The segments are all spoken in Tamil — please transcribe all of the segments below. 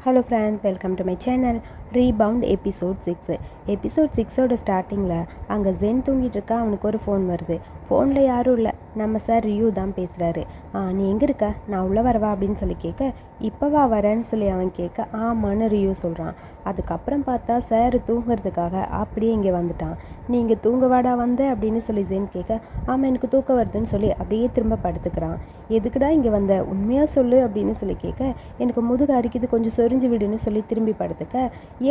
Hello friends, welcome to my channel. Rebound episode 6. Episode 6ஓட ஸ்டார்டிங்கில் அங்கே ஜென் தூங்கிட்டு இருக்கா. அவனுக்கு ஒரு ஃபோன் வருது. ஃபோனில் யாரும் இல்லை, நம்ம சார் ரியூ தான் பேசுகிறாரு. நீ எங்கே இருக்க, நான் உள்ளே வரவா அப்படின்னு சொல்லி கேட்க, இப்போவா வரேன்னு சொல்லி அவன் கேட்க, ஆமான்னு ரியூ சொல்கிறான். அதுக்கப்புறம் பார்த்தா சார் தூங்குறதுக்காக அப்படியே இங்கே வந்துட்டான். நீ இங்கே தூங்கவாடா வந்த அப்படின்னு சொல்லி ஜென் கேட்க, ஆமாம் எனக்கு தூக்கம் வருதுன்னு சொல்லி அப்படியே திரும்ப படுத்துக்கிறான். எதுக்குடா இங்கே வந்த, உண்மையாக சொல்லு அப்படின்னு சொல்லி கேட்க, எனக்கு முதுகு அரிக்குது, கொஞ்சம் சொரிஞ்சு விடுன்னு சொல்லி திரும்பி படுத்துக்க,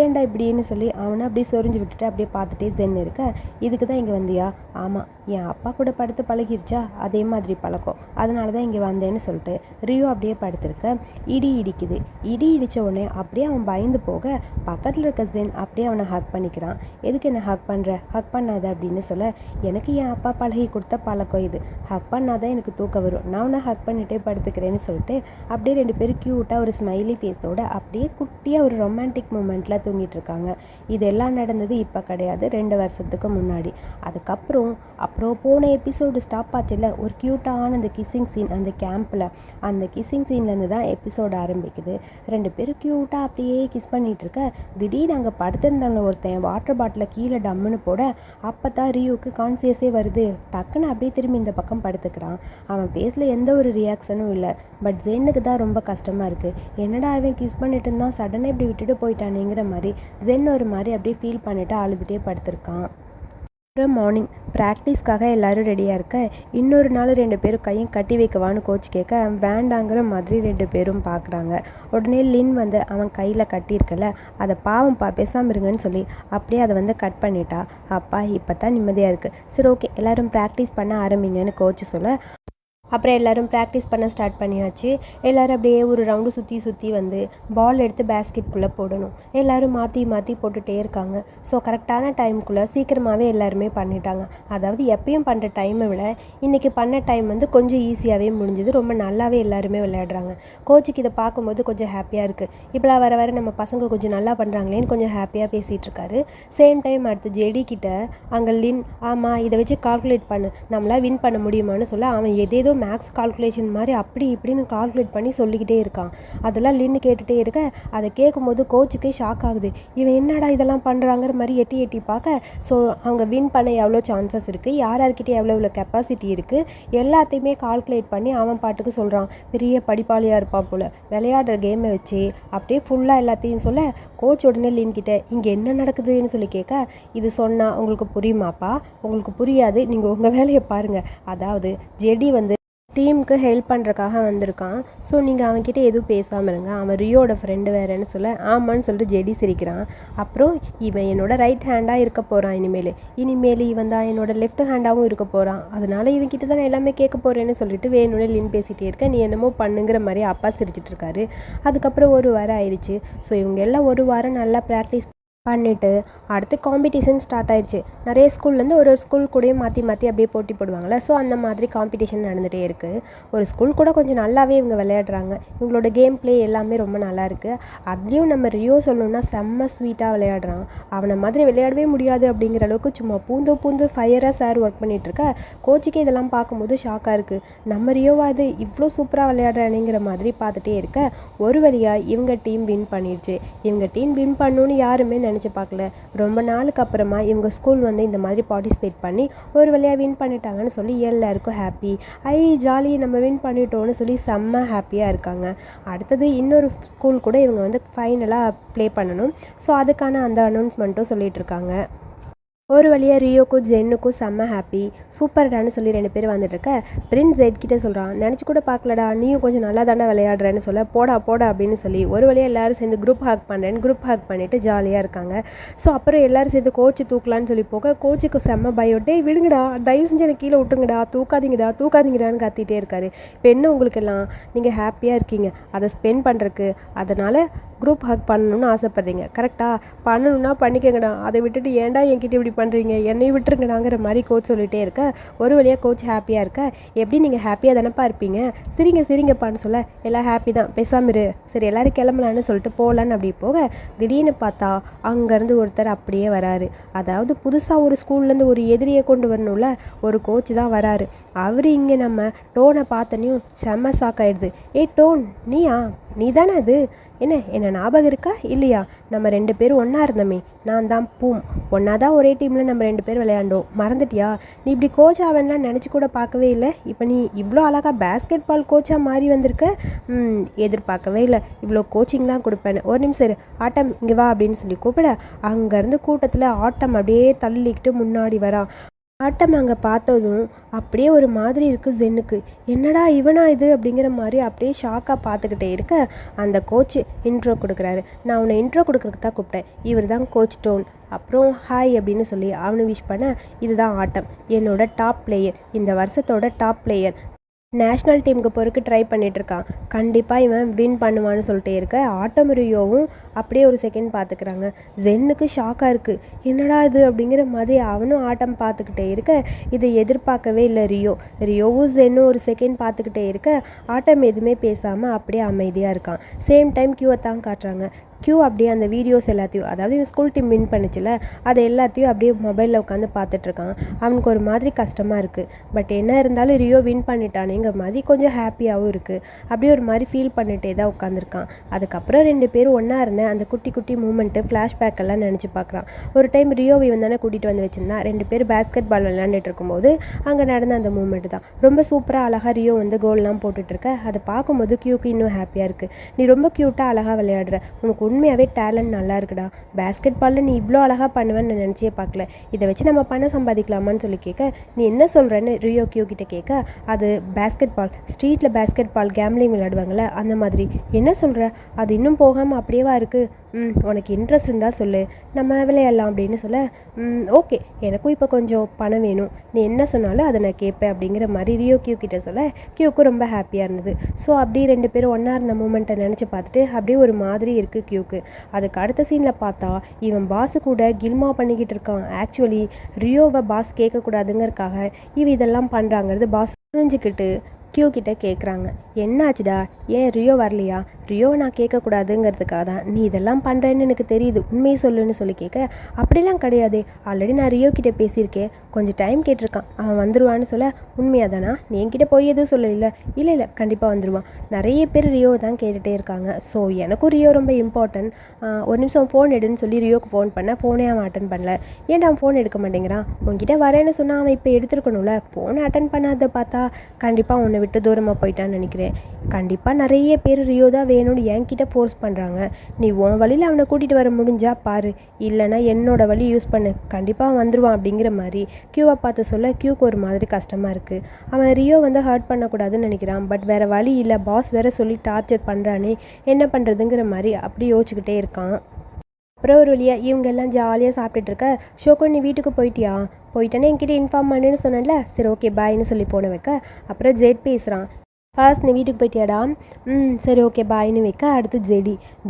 ஏன்டா இப்படின்னு சொல்லி அவனை அப்படியே சொரிஞ்சு விட்டுட்டு அப்படியே பார்த்துட்டே ஜென் இருக்க, இதுக்கு தான் இங்கே வந்தியா? ஆமாம், என் அப்பா கூட படுத்து பழகிருச்சா, அதே மாதிரி பழக்கம், அதனால தான் இங்கே வந்தேன்னு சொல்லிட்டு ரியூ அப்படியே படுத்திருக்க. இடி இடிக்குது. இடி இடித்த உடனே அப்படியே அவன் பயந்து போக பக்கத்தில் இருக்க ஜென் அப்படியே அவனை ஹக் பண்ணிக்கிறான். எதுக்கு என்ன ஹக் பண்ணுற, ஹக் பண்ணாத அப்படின்னு சொல்ல, எனக்கு என் அப்பா பழகி கொடுத்த பழக்கம் இது, ஹக் பண்ணாதான் எனக்கு தூக்கம் வரும், நான் உன்னை ஹக் பண்ணிகிட்டே படுத்துக்கிறேன்னு சொல்லிட்டு அப்படியே ரெண்டு பேரும் க்யூட்டாக ஒரு ஸ்மைலி ஃபேஸோட அப்படியே குட்டியாக ஒரு ரொமான்டிக் மூமெண்ட்டில் தூங்கிட்டு இருக்காங்க. இதெல்லாம் நடந்தது இப்போ கிடையாது, 2 வருஷத்துக்கு முன்னாடி. அதுக்கப்புறம் போன எபிசோடு ஸ்டாப் ஆச்சுல, ஒரு க்யூட்டான அந்த கிஸ்ஸிங் சீன் அந்த கேம்பில், அந்த கிஸ்ஸிங் சீன்லேருந்து தான் எபிசோடு ஆரம்பிக்குது. 2 பேரும் க்யூட்டாக அப்படியே கிஸ் பண்ணிகிட்டு இருக்க, திடீர்னு அங்கே படுத்திருந்தவங்க ஒருத்தன் வாட்டர் பாட்டிலை கீழே டம்முன்னு போட, அப்போ தான் ரியூக்கு கான்சியஸே வருது. டக்குன்னு அப்படியே திரும்பி இந்த பக்கம் படுத்துக்கிறான். அவன் பேஸில் எந்த ஒரு ரியாக்ஷனும் இல்லை. பட் ஜென்னுக்கு தான் ரொம்ப கஷ்டமாக இருக்குது. என்னடா அவன் கிஸ் பண்ணிட்டு இருந்தான், சடனாக இப்படி விட்டுட்டு போயிட்டானேங்கிற மாதிரி ஜென் ஒரு மாதிரி அப்படியே ஃபீல் பண்ணிவிட்டு அழுதுகிட்டே படுத்திருக்கான். அப்புறம் மார்னிங் ப்ராக்டிஸ்க்காக எல்லோரும் ரெடியாக இருக்க, இன்னொரு நாள் 2 பேரும் கையும் கட்டி வைக்கவான்னு கோச் கேட்க, வேண்டாங்கிற மாதிரி 2 பேரும் பார்க்குறாங்க. உடனே லின் வந்து அவன் கையில் கட்டியிருக்கல, அதை பாவம் பேசாமல் இருங்கன்னு சொல்லி அப்படியே அதை வந்து கட் பண்ணிட்டா. அப்பா இப்போ தான் நிம்மதியாக இருக்குது. சரி ஓகே, எல்லோரும் ப்ராக்டிஸ் பண்ண ஆரம்பிங்கன்னு கோச் சொல்ல, அப்புறம் எல்லோரும் ப்ராக்டிஸ் பண்ண ஸ்டார்ட் பண்ணியாச்சு. எல்லோரும் அப்படியே ஒரு ரவுண்டு சுற்றி வந்து பால் எடுத்து பேஸ்கெட்குள்ளே போடணும். எல்லோரும் மாற்றி போட்டுகிட்டே இருக்காங்க. ஸோ கரெக்டான டைமுக்குள்ளே சீக்கிரமாகவே எல்லாருமே பண்ணிட்டாங்க. அதாவது எப்பயும் பண்ணுற டைமை விட இன்றைக்கி பண்ண டைம் வந்து கொஞ்சம் ஈஸியாகவே முடிஞ்சுது. ரொம்ப நல்லாவே எல்லாருமே விளையாடுறாங்க. கோச்சுக்கு இதை பார்க்கும்போது கொஞ்சம் ஹாப்பியாக இருக்குது. இப்போலாம் வர நம்ம பசங்க கொஞ்சம் நல்லா பண்ணுறாங்களேன்னு கொஞ்சம் ஹாப்பியாக பேசிகிட்டு இருக்காரு. சேம் டைம் அடுத்து ஜெடி கிட்ட அங்கே லின், ஆமாம் இதை வச்சு கால்குலேட் பண்ணு, நம்மளால் வின் பண்ண முடியுமான்னு சொல்ல, அவன் எதேதோ மேக்ஸ் கால்குலேஷன் மாதிரி அப்படி இப்படின்னு கால்குலேட் பண்ணி சொல்லிக்கிட்டே இருக்கான். அதெல்லாம் லின்னு கேட்டுகிட்டே இருக்க, அதை கேட்கும்போது கோச்சுக்கே ஷாக் ஆகுது. இவன் என்னடா இதெல்லாம் பண்ணுறாங்கிற மாதிரி எட்டி பார்க்க, ஸோ அவங்க வின் பண்ண எவ்வளோ சான்சஸ் இருக்குது, யார்கிட்டே எவ்வளோ கெப்பாசிட்டி இருக்குது, எல்லாத்தையுமே கால்குலேட் பண்ணி அவன் பாட்டுக்கு சொல்கிறான். பெரிய படிப்பாளியாக இருப்பான் போல், விளையாடுற கேமை வச்சு அப்படியே ஃபுல்லாக எல்லாத்தையும் சொல்ல, கோச் உடனே லின்கிட்ட இங்கே என்ன நடக்குதுன்னு சொல்லி கேட்க, இது சொன்னால் உங்களுக்கு புரியுமாப்பா, உங்களுக்கு புரியாது, நீங்கள் உங்கள் வேலையை பாருங்கள். அதாவது ஜெடி வந்து டீமுக்கு ஹெல்ப் பண்ணுறக்காக வந்திருக்கான். ஸோ நீங்கள் அவன்கிட்ட எதுவும் பேசாமல் இருங்க, அவன் ரியோட ஃப்ரெண்டு வேறேன்னு சொல்ல, ஆமான்னு சொல்லிட்டு ஜெடி சிரிக்கிறான். அப்புறம் இவன் என்னோட ரைட் ஹேண்டாக இருக்க போகிறான், இனிமேல் இவன் தான் என்னோட லெஃப்ட் ஹேண்டாகவும் இருக்க போகிறான், அதனால இவன்கிட்ட தான் நான் எல்லாமே கேட்க போகிறேன்னு சொல்லிட்டு வேணும்னு லின் பேசிகிட்டே இருக்க, நீ என்னமோ பண்ணுங்கிற மாதிரி அப்பா சிரிச்சிட்டு இருக்காரு. அதுக்கப்புறம் 1 வாரம் ஆயிடுச்சு. ஸோ இவங்க எல்லாம் 1 வாரம் நல்லா ப்ராக்டிஸ் பண்ணிவிட்டு அடுத்து காம்படிஷன் ஸ்டார்ட் ஆயிடுச்சு. நிறைய ஸ்கூல்லேருந்து ஒரு ஸ்கூல் கூடயும் மாற்றி அப்படியே போட்டி போடுவாங்கள்ல, ஸோ அந்த மாதிரி காம்படிஷன் நடந்துகிட்டே இருக்குது. ஒரு ஸ்கூல் கூட கொஞ்சம் நல்லாவே இவங்க விளையாடுறாங்க. இவங்களோட கேம் பிளே எல்லாமே ரொம்ப நல்லா இருக்குது. அதுலேயும் நம்ம ரியோ சொல்லணுன்னா செம்ம ஸ்வீட்டாக விளையாடுறான். அவனை மாதிரி விளையாடவே முடியாது அப்படிங்கிற அளவுக்கு சும்மா பூந்து ஃபயராக சார் ஒர்க் பண்ணிகிட்ருக்க, கோச்சுக்கே இதெல்லாம் பார்க்கும்போது ஷாக்காக இருக்குது. நம்ம ரியோவா இது இவ்வளோ சூப்பராக விளையாடுறானுங்கிற மாதிரி பார்த்துட்டே இருக்க, ஒரு வழியாக இவங்க டீம் வின் பண்ணிடுச்சு. இவங்க டீம் வின் பண்ணணுன்னு யாருமே நினச்சி பார்க்கல. ரொம்ப நாளுக்கு அப்புறமா இவங்க ஸ்கூல் வந்து இந்த மாதிரி பார்ட்டிசிபேட் பண்ணி ஒரு வழியாக வின் பண்ணிட்டாங்கன்னு சொல்லி எல்லாருக்கும் ஹாப்பி. ஜாலி, நம்ம வின் பண்ணிட்டோன்னு சொல்லி செம்ம ஹாப்பியாக இருக்காங்க. அடுத்தது இன்னொரு ஸ்கூல் கூட இவங்க வந்து ஃபைனலாக ப்ளே பண்ணணும். ஸோ அதுக்கான அந்த அனௌன்ஸ்மெண்ட்டும் சொல்லிகிட்டு இருக்காங்க. ஒரு வழியாக ரியோக்கும் ஜென்னுக்கும் செம்ம ஹாப்பி. சூப்பர்டான்னு சொல்லி 2 பேர் வந்துட்டுருக்க, பிரின்ஸ் ஜெட் கிட்டே சொல்கிறான், நினச்சி கூட பார்க்கலடா, நீயும் கொஞ்சம் நல்லா தானே விளையாடுறேன்னு சொல்ல, போடா அப்படின்னு சொல்லி ஒரு வழியாக எல்லோரும் சேர்ந்து குரூப் ஹக் பண்ணிவிட்டு ஜாலியாக இருக்காங்க. ஸோ அப்புறம் எல்லோரும் சேர்ந்து கோச்சு தூக்கலான்னு சொல்லி போக, கோச்சுக்கு செம்ம பயம், டே விடுங்கடா, தயவு செஞ்சு எனக்கு கீழே விட்டுருங்கடா, தூக்காதீங்கடான்னு கத்திட்டே இருக்காரு. இப்போ என்ன உங்களுக்கெல்லாம் நீங்கள் ஹாப்பியாக இருக்கீங்க அதை ஸ்பெண்ட் பண்ணுறக்கு, அதனால் குரூப் ஹக் பண்ணணும்னு ஆசைப்பட்றீங்க, கரெக்டாக பண்ணணுன்னா பண்ணிக்கங்கடா, அதை விட்டுட்டு ஏன்டா என்கிட்ட இப்படி பண்ணுறீங்க, என்னை விட்டுருங்கடாங்கிற மாதிரி கோச் சொல்லிகிட்டே இருக்க, ஒரு வழியாக கோச் ஹாப்பியாக இருக்க, எப்படி நீங்கள் ஹாப்பியாக தானப்பா இருப்பீங்க, சிரிங்கப்பான்னு சொல்ல, எல்லாம் ஹாப்பி தான், பேசாமல் இரு, சரி எல்லோரும் கிளம்பலான்னு சொல்லிட்டு போகலான்னு அப்படி போக, திடீர்னு பார்த்தா அங்கேருந்து ஒருத்தர் அப்படியே வராரு. அதாவது புதுசாக ஒரு ஸ்கூல்லேருந்து ஒரு எதிரியை கொண்டு வரணும்ல, ஒரு கோச் தான் வராரு. அவர் இங்கே நம்ம டோனை பார்த்தனையும் செம்ம ஷாக் ஆகிடுது. டோன் நீயா, நீ தானே அது, என்ன ஞாபகம் இருக்கா இல்லையா, நம்ம 2 பேரும் ஒன்றா இருந்தோமே, நான் தான் பூம், ஒன்றா தான் ஒரே டீமில் நம்ம 2 பேர் விளையாண்டோம், மறந்துட்டியா? நீ இப்படி கோச் ஆவேன்லாம் நினச்சி கூட பார்க்கவே இல்லை, இப்போ நீ இவ்வளோ அழகாக பேஸ்கெட் பால் கோச்சாக மாறி வந்திருக்க. எதிர்பார்க்கவே இல்லை இவ்வளோ கோச்சிங்லாம் கொடுப்பேன்னு. ஒரு நிமிஷம் இரு, ஆட்டம் இங்கே வா அப்படின்னு சொல்லி கூப்பிட அங்கேருந்து கூட்டத்தில் ஆட்டம் அப்படியே தள்ளிக்கிட்டு முன்னாடி வரான். ஆட்டம் அங்கே பார்த்ததும் அப்படியே ஒரு மாதிரி இருக்குது ஜென்னுக்கு. என்னடா இவனா இது அப்படிங்கிற மாதிரி அப்படியே ஷாக்காக பார்த்துக்கிட்டே இருக்க அந்த கோச் இன்ட்ரோ கொடுக்குறாரு. நான் உன்னை இன்ட்ரோ கொடுக்குறதுக்கு தான் கூப்பிட்டேன், இவர் தான் கோச் டோன். அப்புறம் ஹாய் அப்படின்னு சொல்லி அவனை விஷ் பண்ண, இதுதான் ஆட்டம், என்னோட டாப் பிளேயர், இந்த வருஷத்தோட டாப் பிளேயர், நேஷ்னல் டீமுக்கு போகிறதுக்கு ட்ரை பண்ணிகிட்ருக்கான், கண்டிப்பாக இவன் வின் பண்ணுவான்னு சொல்லிட்டே இருக்க ஆட்டம் ரியோவும் அப்படியே ஒரு செகண்ட் பார்த்துக்கிறாங்க. ஜென்னுக்கு ஷாக்காக இருக்குது, என்னடா இது அப்படிங்கிற மாதிரி அவனும் ஆட்டம் பார்த்துக்கிட்டே இருக்க இதை எதிர்பார்க்கவே இல்லை ரியோவும் ஜென்னும் ஒரு செகண்ட் பார்த்துக்கிட்டே இருக்க ஆட்டம் எதுவுமே பேசாமல் அப்படியே அமைதியாக இருக்கான். சேம் டைம் கியூவை தான் காட்டுறாங்க. கியூ அப்படியே அந்த வீடியோஸ் எல்லாத்தையும், அதாவது இவன் ஸ்கூல் டீம் வின் பண்ணிச்சுல, அதை எல்லாத்தையும் அப்படியே மொபைலில் உட்காந்து பார்த்துட்ருக்கான். அவனுக்கு ஒரு மாதிரி கஷ்டமாக இருக்குது, பட் என்ன இருந்தாலும் ரியோ வின் பண்ணிட்டானேங்கிற மாதிரி கொஞ்சம் ஹாப்பியாகவும் இருக்குது. அப்படியே ஒரு மாதிரி ஃபீல் பண்ணிகிட்டே தான் உட்காந்துருக்கான். அதுக்கப்புறம் 2 பேரும் ஒன்றா இருந்தேன் அந்த குட்டி குட்டி மூமெண்ட்டு ஃப்ளாஷ்பேக் எல்லாம் நினச்சி பார்க்குறான். ஒரு டைம் ரியோவை இவன் தானே கூட்டிகிட்டு வந்து வச்சுருந்தான், 2 பேர் பேஸ்கெட் பால் விளையாண்டுட்டு இருக்கும்போது அங்கே நடந்த அந்த மூமெண்ட்டு தான் ரொம்ப சூப்பராக அழகாக ரியோ வந்து கோல்லாம் போட்டுட்ருக்க. அதை பார்க்கும்போது கியூக்கு இன்னும் ஹாப்பியாக இருக்குது. நீ ரொம்ப க்யூட்டாக அழகாக விளையாடுற, உனக்கு உண்மையாகவே டேலண்ட் நல்லா இருக்குடா, பேஸ்கெட் பாலில் நீ இவ்வளோ அழகாக பண்ணுவேன்னு நான் நினச்சே பார்க்கல, இதை வச்சு நம்ம பணம் சம்பாதிக்கலாமான்னு சொல்லி கேட்க, நீ என்ன சொல்கிறேன்னு ரியோ கியூ கிட்ட கேட்க, அது பேஸ்கெட் பால், ஸ்ட்ரீட்டில் பேஸ்கெட் பால் கேம்லிங் விளையாடுவாங்கள்ல அந்த மாதிரி. என்ன சொல்கிற, அது இன்னும் போகாமல் அப்படியேவா இருக்குது, உனக்கு இன்ட்ரெஸ்ட் இருந்தால் சொல்லு, நம்ம விளையாடலாம் அப்படின்னு சொல்ல, ஓகே எனக்கும் இப்போ கொஞ்சம் பணம் வேணும், நீ என்ன சொன்னாலும் அதை நான் கேட்பேன் அப்படிங்கிற மாதிரி ரியோ கியூ கிட்ட சொல்ல கியூக்கும் ரொம்ப ஹாப்பியாக இருந்தது. ஸோ அப்படியே 2 பேரும் ஒன்றா இருந்த மூமெண்ட்டை நினச்சி பார்த்துட்டு அப்படியே ஒரு மாதிரி இருக்குது கியூக்கு. அதுக்கு அடுத்த சீனில் பார்த்தா இவன் பாஸு கூட கில்மா பண்ணிக்கிட்டு இருக்கான். ஆக்சுவலி ரியோவை பாஸ் கேட்கக்கூடாதுங்கிறதுக்காக இவன் இதெல்லாம் பண்ணுறாங்கிறது பாஸ் புரிஞ்சுக்கிட்டு கியூ கிட்ட கேட்குறாங்க, என்னாச்சுடா, ஏன் ரியோ வரலையா, ரியோவை நான் கேட்கக்கூடாதுங்கிறதுக்காக தான் நீ இதெல்லாம் பண்ணுறேன்னு எனக்கு தெரியுது, உண்மையை சொல்லுன்னு சொல்லி கேட்க, அப்படிலாம் கிடையாது, ஆல்ரெடி நான் ரியோ கிட்டே பேசியிருக்கேன், கொஞ்சம் டைம் கேட்டிருக்கான், அவன் வந்துடுவான்னு சொல்ல, உண்மையாக தானா, நீ என்கிட்ட போய் எதுவும் சொல்லல, இல்லை கண்டிப்பாக வந்துடுவான், நிறைய பேர் ரியோவை தான் கேட்டுகிட்டே இருக்காங்க, ஸோ எனக்கும் ரியோ ரொம்ப இம்பார்ட்டன்ட், ஒரு நிமிஷம் ஃபோன் எடுன்னு சொல்லி ரியோக்கு ஃபோன் பண்ண, ஃபோனே அவன் அட்டன் பண்ணல, ஏன்டா அவன் ஃபோன் எடுக்க மாட்டேங்கிறான், உங்ககிட்ட வரேன்னு சொன்னால் அவன் இப்போ எடுத்துருக்கணும்ல, ஃபோனை அட்டன் பண்ணாத பார்த்தா கண்டிப்பாக உன்னை விட்டு தூரமாக போயிட்டான்னு நினைக்கிறேன், கண்டிப்பாக நிறைய பேர் ரியோ தான் வேணும்னு என்கிட்ட ஃபோர்ஸ் பண்ணுறாங்க, நீ உன் வழியில் அவனை கூட்டிகிட்டு வர முடிஞ்சா பாரு, இல்லைனா என்னோட வழி யூஸ் பண்ணு, கண்டிப்பாக வந்துடுவான் அப்படிங்கிற மாதிரி கியூவை பார்த்து சொல்ல கியூக்கு ஒரு மாதிரி கஷ்டமாக இருக்குது. அவன் ரியோ வந்து ஹர்ட் பண்ணக்கூடாதுன்னு நினைக்கிறான், பட் வேறு வழி இல்லை, பாஸ் வேறு சொல்லி டார்ச்சர் பண்ணுறானே, என்ன பண்ணுறதுங்கிற மாதிரி அப்படி யோசிச்சுக்கிட்டே இருக்கான். அப்புறம் ஒரு வழியாக இவங்கெல்லாம் ஜாலியாக சாப்பிட்டுட்டு இருக்க, ஷோக்கோ நீ வீட்டுக்கு போயிட்டியா, போயிட்டேன்னு என்கிட்ட இன்ஃபார்ம் பண்ணுன்னு சொன்னேன்ல, சரி ஓகே பாய்னு சொல்லி போன வைக்க, அப்புறம் ஜெட் பேசுகிறான், ஃபர்ஸ்ட் நீ வீட்டுக்கு போயிட்டியாடா, சரி ஓகே பாய்னு வைக்க, அடுத்து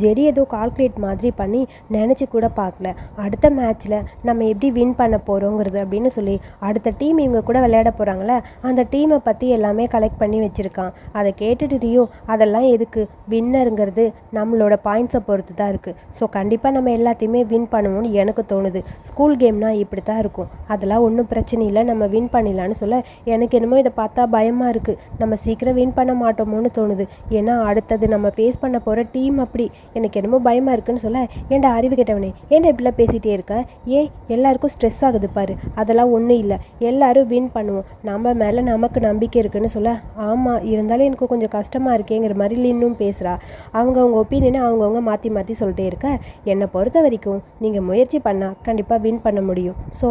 ஜெடி ஏதோ கால்குலேட் மாதிரி பண்ணி நினச்சி கூட பார்க்கல, அடுத்த மேட்ச்சில் நம்ம எப்படி வின் பண்ண போகிறோங்கிறது அப்படின்னு சொல்லி அடுத்த டீம் இவங்க கூட விளையாட போகிறாங்களே அந்த டீமை பற்றி எல்லாமே கலெக்ட் பண்ணி வச்சுருக்கான். அதை கேட்டுட்டு ரியோ, அதெல்லாம் எதுக்கு, வின்னருங்கிறது நம்மளோட பாயிண்ட்ஸை பொறுத்து தான் இருக்குது, ஸோ கண்டிப்பாக நம்ம எல்லாத்தையுமே வின் பண்ணுவோம்னு எனக்கு தோணுது, ஸ்கூல் கேம்னா இப்படி தான் இருக்கும், அதெல்லாம் ஒன்றும் பிரச்சனை இல்லை, நம்ம வின் பண்ணிடலான்னு சொல்ல, எனக்கு என்னமோ இதை பார்த்தா பயமாக இருக்குது, நம்ம சீக்கிரம் வின் பண்ண மாட்டோமோன்னு தோணுது, ஏன்னா அடுத்தது நம்ம ஃபேஸ் பண்ண போகிற டீம் அப்படி, எனக்கு என்னமோ பயமாக இருக்குன்னு சொல்ல, ஏன்டா அறிவு கெட்டவனே, ஏன்டா இப்படிலாம் பேசிகிட்டே இருக்க, ஏன் எல்லாருக்கும் ஸ்ட்ரெஸ் ஆகுது பாரு, அதெல்லாம் ஒன்றும் இல்லை, எல்லாரும் வின் பண்ணுவோம், நம்ம மேலே நமக்கு நம்பிக்கை இருக்குன்னு சொல்ல, ஆமாம் இருந்தாலும் எனக்கு கொஞ்சம் கஷ்டமாக இருக்கேங்கிற மாதிரி லின்னும் பேசுகிறா. அவங்க ஒப்பீனியனை அவங்கவுங்க மாற்றி மாற்றி சொல்லிட்டே இருக்க, என்னை பொறுத்த வரைக்கும் நீங்கள் முயற்சி பண்ணால் கண்டிப்பாக வின் பண்ண முடியும், ஸோ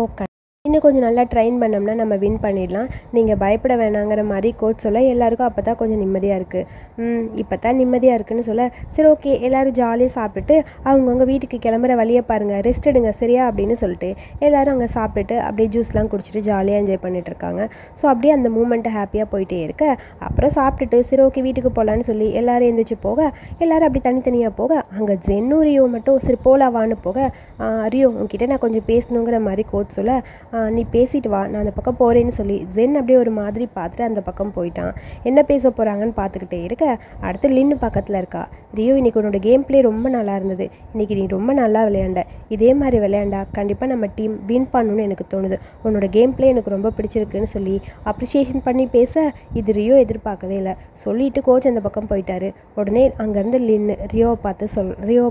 இன்னும் கொஞ்சம் நல்லா ட்ரெயின் பண்ணோம்னா நம்ம வின் பண்ணிடலாம், நீங்கள் பயப்பட வேணாங்கிற மாதிரி கோச் சொல்ல, எல்லாருக்கும் அப்போ தான் கொஞ்சம் நிம்மதியாக இருக்குது, இப்போ தான் நிம்மதியாக இருக்குன்னு சொல்ல, சரி ஓகே எல்லோரும் ஜாலியாக சாப்பிட்டுட்டு அவங்கவுங்க வீட்டுக்கு கிளம்புற வழியை பாருங்கள், ரெஸ்ட் எடுங்க சரியா அப்படின்னு சொல்லிட்டு எல்லோரும் அங்கே சாப்பிட்டுட்டு அப்படியே ஜூஸ்லாம் குடிச்சிட்டு ஜாலியாக என்ஜாய் பண்ணிட்டு இருக்காங்க. ஸோ அப்படியே அந்த மூமெண்ட்டை ஹாப்பியாக போயிட்டே இருக்க, அப்புறம் சாப்பிட்டுட்டு சரி ஓகே வீட்டுக்கு போகலான்னு சொல்லி எல்லோரும் எழுந்திரிச்சு போக, எல்லோரும் அப்படி தனித்தனியாக போக, அங்கே ஜென்னும் ரியோ மட்டும் சரி போலாவான்னு போக, ரியோ உங்ககிட்ட நான் கொஞ்சம் பேசணுங்கிற மாதிரி கோச் சொல்ல, நீ பேசிட்டு வா, நான் அந்த பக்கம் போகிறேன்னு சொல்லி ஜென் அப்படியே ஒரு மாதிரி பார்த்துட்டு அந்த பக்கம் போயிட்டான். என்ன பேச போகிறாங்கன்னு பார்த்துக்கிட்டே இருக்க அடுத்து லின்னு பக்கத்தில் இருக்கா. ரியோ, இன்றைக்கி உன்னோட கேம் பிளே ரொம்ப நல்லா இருந்தது, இன்றைக்கி நீ ரொம்ப நல்லா விளையாண்ட, இதே மாதிரி விளையாண்டா கண்டிப்பாக நம்ம டீம் வின் பண்ணணும்னு எனக்கு தோணுது, உன்னோட கேம் பிளே எனக்கு ரொம்ப பிடிச்சிருக்குன்னு சொல்லி அப்ரிஷியேஷன் பண்ணி பேச இது ரியோ எதிர்பார்க்கவே இல்லை. சொல்லிட்டு கோச் அந்த பக்கம் போயிட்டாரு. உடனே அங்கேருந்து லின்னு ரியோவை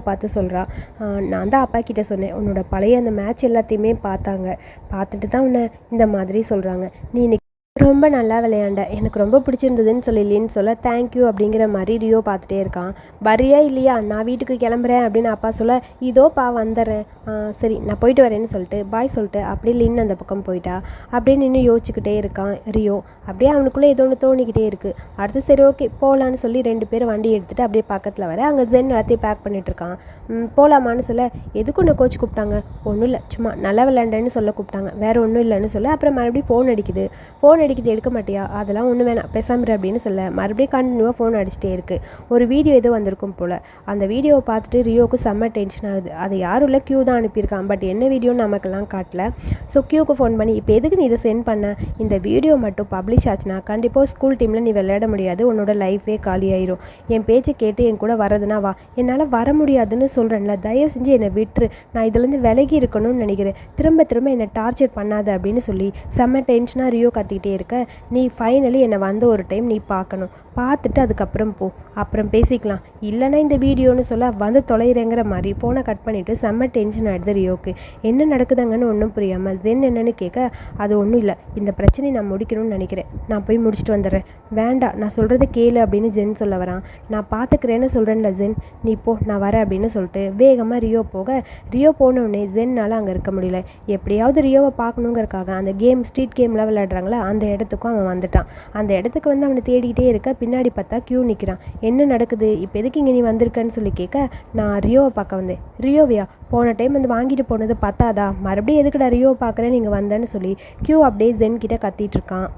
பார்த்து சொல்கிறா, நான் தான் அப்பா கிட்டே சொன்னேன், உன்னோட பழைய அந்த மேட்ச் எல்லாத்தையுமே பார்த்துட்டு தான் உன்னை இந்த மாதிரி சொல்கிறாங்க, நீ இன்னைக்கு ரொம்ப நல்லா விளையாண்ட, எனக்கு ரொம்ப பிடிச்சிருந்ததுன்னு சொல்லி லின்னு சொல்ல தேங்க்யூ அப்படிங்கிற மாதிரி ரியோ பார்த்துட்டே இருக்கான். வரியா இல்லையா, நான் வீட்டுக்கு கிளம்புறேன் அப்படின்னு அப்பா சொல்ல இதோப்பா வந்துடுறேன், சரி நான் போயிட்டு வரேன்னு சொல்லிட்டு பாய் சொல்லிட்டு அப்படியே லின்னு அந்த பக்கம் போயிட்டா. அப்படியே நின்று யோசிச்சுக்கிட்டே இருக்கான் ரியோ. அப்படியே அவனுக்குள்ளே ஏதோ ஒன்று தோணிக்கிட்டே இருக்குது. அடுத்து சரி ஓகே போகலான்னு சொல்லி 2 பேரும் வண்டி எடுத்துகிட்டு அப்படியே பக்கத்தில் வர அங்கே ஜென் எல்லாத்தையும் பேக் பண்ணிகிட்ருக்கான். போகலாமான்னு சொல்ல எதுக்கு ஒன்று கோச் கூப்பிட்டாங்க, ஒன்றும் இல்லை சும்மா நல்லா விளையாண்டேன்னு சொல்ல கூப்பிட்டாங்க, வேறு ஒன்றும் இல்லைன்னு சொல்ல அப்புறம் மறுபடியும் ஃபோன் அடிக்குது எடுக்க மாட்டியா, அதெல்லாம் ஒன்றும் வேணாம் பேசாமரு அப்படின்னு சொல்ல மறுபடியும் கண்டினியூவாக ஃபோன் அடிச்சுட்டே இருக்குது. ஒரு வீடியோ ஏதோ வந்திருக்கும் போல். அந்த வீடியோவை பார்த்துட்டு ரியோவுக்கு செம்ம டென்ஷன் ஆகுது. அது யாரும் இல்லை கியூ தான் அனுப்பியிருக்கான், பட் என்ன வீடியோன்னு நமக்கெல்லாம் காட்டல. ஸோ கியூக்கு ஃபோன் பண்ணி இப்போ எதுக்கு நீ இதை சென்ட் பண்ண, இந்த வீடியோ மட்டும் பப்ளிஷ் ஆச்சுன்னா கண்டிப்பாக ஸ்கூல் டீமில் நீ விளையாட முடியாது, உன்னோட லைஃபே காலியாயிரும், என் பேச்சு கேட்டு என் கூட வரதுனா வா, என்னால் வர முடியாதுன்னு சொல்கிறேன்ல, தயவு செஞ்சு என்னை விட்டுரு, நான் இதுலேருந்து விலகி இருக்கணும்னு நினைக்கிறேன், திரும்ப என்னை டார்ச்சர் பண்ணாத அப்படின்னு சொல்லி செம்ம டென்ஷனாக ரியோ கத்திக்கிட்டே இருக்க, நீ ஃபைனலி என்னை வந்து ஒரு டைம் நீ பார்க்கணும், பார்த்துட்டு அதுக்கப்புறம் போ, அப்புறம் பேசிக்கலாம், இல்லைனா இந்த வீடியோன்னு சொல்ல வந்து தொலைகிறேங்கிற மாதிரி ஃபோனை கட் பண்ணிவிட்டு செம்ம டென்ஷன் ஆகிடுது ரியோக்கு. என்ன நடக்குதுங்கன்னு ஒன்றும் புரியாமல் ஜென் என்னன்னு கேட்க அது ஒன்றும் இல்லை, இந்த பிரச்சனையை நான் முடிக்கணும்னு நினைக்கிறேன், நான் போய் முடிச்சுட்டு வந்துடுறேன், வேண்டாம் நான் சொல்கிறத கேளு அப்படின்னு ஜென் சொல்ல வரான். நான் பார்த்துக்கிறேன்னு சொல்கிறேன்ல ஜென், நீ போ நான் வரேன் அப்படின்னு சொல்லிட்டு வேகமாக ரியோ போனோடனே ஜென்னால் அங்கே இருக்க முடியல. எப்படியாவது ரியோவை பார்க்கணுங்கிறக்காக அந்த ஸ்ட்ரீட் கேம்லாம் விளையாடுறாங்களா அந்த இடத்துக்கும் அவன் வந்துட்டான். அந்த இடத்துக்கு வந்து அவனை தேடிக்கிட்டே இருக்க பின்னாடி பார்த்தா கியூ நிற்கிறான். என்ன நடக்குது, இப்போ எதுக்கு இங்கே நீ வந்திருக்கன்னு சொல்லி கேட்க, நான் ரியோவை பார்க்க வந்தேன். ரியோவியா, போன டைம் வந்து வாங்கிட்டு போனது பத்தாதா, மறுபடியும் எதுக்குடா ரியோவை பார்க்குறேன் நீங்கள் வந்தேன்னு சொல்லி கியூ அப்படியே ஜென் கிட்ட கத்திட்டு இருக்கான்.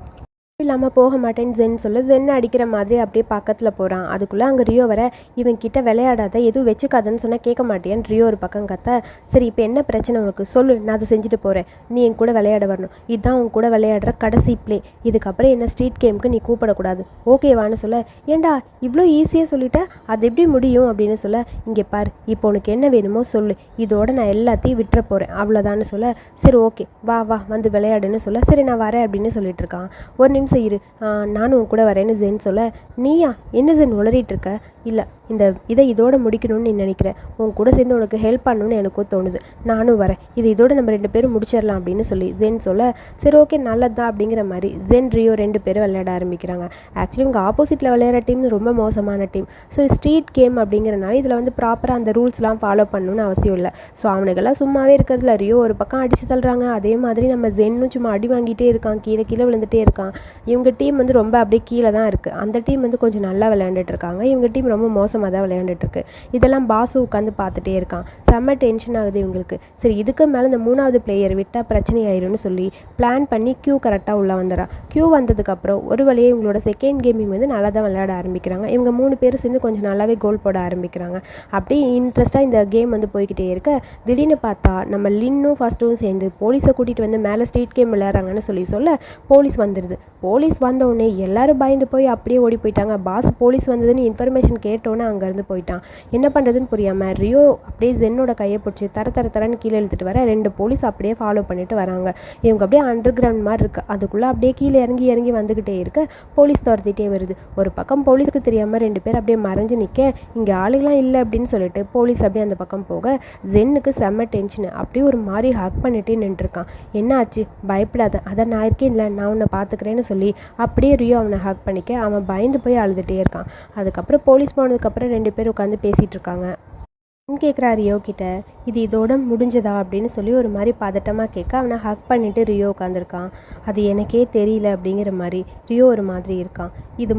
இல்லாமல் போக மாட்டேன்னு ஜென் சொல்ல ஜென் அடிக்கிற மாதிரி அப்படியே பக்கத்தில் போகிறான். அதுக்குள்ளே அங்கே ரியோ வர, இவன் கிட்ட விளையாடாத எதுவும் வச்சுக்காதன்னு சொன்னால் கேட்க மாட்டேன்னு ரியோ ஒரு பக்கம் கத்த, சரி இப்போ என்ன பிரச்சனை உனக்கு சொல்லு, நான் அதை செஞ்சுட்டு போகிறேன், நீ என் கூட விளையாட வரணும், இதுதான் உன் கூட விளையாடுற கடைசி ப்ளே, இதுக்கப்புறம் என்ன ஸ்ட்ரீட் கேமுக்கு நீ கூப்பிடக்கூடாது ஓகேவான்னு சொல்ல, ஏண்டா இவ்வளோ ஈஸியாக சொல்லிட்டா அது எப்படி முடியும் அப்படின்னு சொல்ல, இங்கே பாரு இப்போ உனக்கு என்ன வேணுமோ சொல்லு, இதோட நான் எல்லாத்தையும் விட்டுற போகிறேன் அவ்வளோதான்னு சொல்ல, சரி ஓகே வா வந்து விளையாடுன்னு சொல்ல, சரி நான் வரேன் அப்படின்னு சொல்லிட்டு இருக்கான். ஒரு நிமிஷம் இரு, நானும் உன் கூட வரேன்னு ஜென் சொல்ல, நீயா என்ன ஜென் உளறிட்டு இருக்க, இல்லை இதோட முடிக்கணும்னு நீ நினைக்கிறேன், உன் கூட சேர்ந்து உனக்கு ஹெல்ப் பண்ணணும்னு எனக்கும் தோணுது, நானும் வரேன், இதோட நம்ம 2 பேரும் முடிச்சிடலாம் அப்படின்னு சொல்லி ஜென் சொல்ல, சரி ஓகே நல்லதா அப்படிங்கிற மாதிரி ஜென் ரியோ 2 பேரும் விளையாட ஆரம்பிக்கிறாங்க. ஆக்சுவலி இவங்க ஆப்போசிட்டில் விளையாடுற டீம் ரொம்ப மோசமான டீம். ஸோ ஸ்ட்ரீட் கேம் அப்படிங்கிறனால இதில் வந்து ப்ராப்பராக அந்த ரூல்ஸ்லாம் ஃபாலோ பண்ணணும்னு அவசியம் இல்லை. ஸோ அவனுக்கெல்லாம் சும்மாவே இருக்கிறதுல ரியோ ஒரு பக்கம் அடித்து தள்ளுறாங்க, அதே மாதிரி நம்ம ஜென்னும் சும்மா அடி வாங்கிட்டே இருக்கான், கீழே விழுந்துகிட்டே இருக்கான். இவங்க டீம் வந்து ரொம்ப அப்படியே கீழே தான் இருக்குது, அந்த டீம் வந்து கொஞ்சம் நல்லா விளையாண்டுட்டு இருக்காங்க, இவங்க டீம் ரொம்ப மோசமாக தான் விளையாண்டுட்டுருக்கு. இதெல்லாம் பாசு உட்காந்து பார்த்துட்டே இருக்கான். செம்ம டென்ஷன் ஆகுது இவங்களுக்கு. சரி இதுக்கு மேலே இந்த 3வது பிளேயர் விட்டால் பிரச்சனை ஆயிரும்னு சொல்லி பிளான் பண்ணி கியூ கரெக்டாக உள்ளே வந்துடுறா. கியூ வந்ததுக்கப்புறம் ஒரு வழியே இவங்களோட செகண்ட் கேமிங் வந்து நல்லா தான் விளையாட ஆரம்பிக்கிறாங்க. இவங்க 3 பேர் சேர்ந்து கொஞ்சம் நல்லாவே கோல் போட ஆரம்பிக்கிறாங்க. அப்படியே இன்ட்ரெஸ்ட்டாக இந்த கேம் வந்து போய்கிட்டே இருக்க திடீர்னு பார்த்தா நம்ம லின்னும் ஃபஸ்ட்டும் சேர்ந்து போலீஸை கூட்டிகிட்டு வந்து மேலே ஸ்ட்ரீட் கேம் விளையாடுறாங்கன்னு சொல்ல போலீஸ் வந்துடுது. போலீஸ் வந்தோடனே எல்லாரும் பயந்து போய் அப்படியே ஓடி போயிட்டாங்க. பாஸ் போலீஸ் வந்ததுன்னு இன்ஃபர்மேஷன் கேட்டோன்னே அங்கேருந்து போயிட்டான். என்ன பண்ணுறதுன்னு புரியாமல் ரியோ அப்படியே ஜென்னோட கையை பிடிச்சி தரன்னு கீழே இழுத்துட்டு வர 2 போலீஸ் அப்படியே ஃபாலோ பண்ணிட்டு வராங்க. இவங்க அப்படியே அண்டர் கிரவுண்ட் மாதிரி இருக்குது, அதுக்குள்ளே அப்படியே கீழே இறங்கி வந்துக்கிட்டே இருக்க போலீஸ் துரத்திட்டே வருது. ஒரு பக்கம் போலீஸுக்கு தெரியாமல் 2 பேர் அப்படியே மறைஞ்சு நிற்க இங்கே ஆளுகளாம் இல்லை அப்படின்னு சொல்லிட்டு போலீஸ் அப்படியே அந்த பக்கம் போக ஜென்னுக்கு செம்ம டென்ஷனு. அப்படியே ஒரு மாதிரி ஹக் பண்ணிட்டே நின்றுருக்கான். என்ன ஆச்சு, பயப்படாத, அதான் நான் இருக்கேன் இல்லை, நான் உன்னை பார்த்துக்கிறேன்னு சொல்லி அப்படியே ரியோ அவனை ஹக் பண்ணிக்க அவன் பயந்து போய் அழுதுகிட்டே இருக்கான். அதுக்கப்புறம் போலீஸ் போனதுக்கப்புறம் 2 பேர் உட்காந்து பேசிகிட்டு இருக்காங்க. கேட்குறா ரியோ கிட்ட, இது இதோட முடிஞ்சதா அப்படின்னு சொல்லி ஒரு மாதிரி பதட்டமாக கேட்க அவனை ஹக் பண்ணிவிட்டு ரியோ உட்காந்துருக்கான். அது எனக்கே தெரியல அப்படிங்கிற மாதிரி ரியோ ஒரு மாதிரி இருக்கான். இது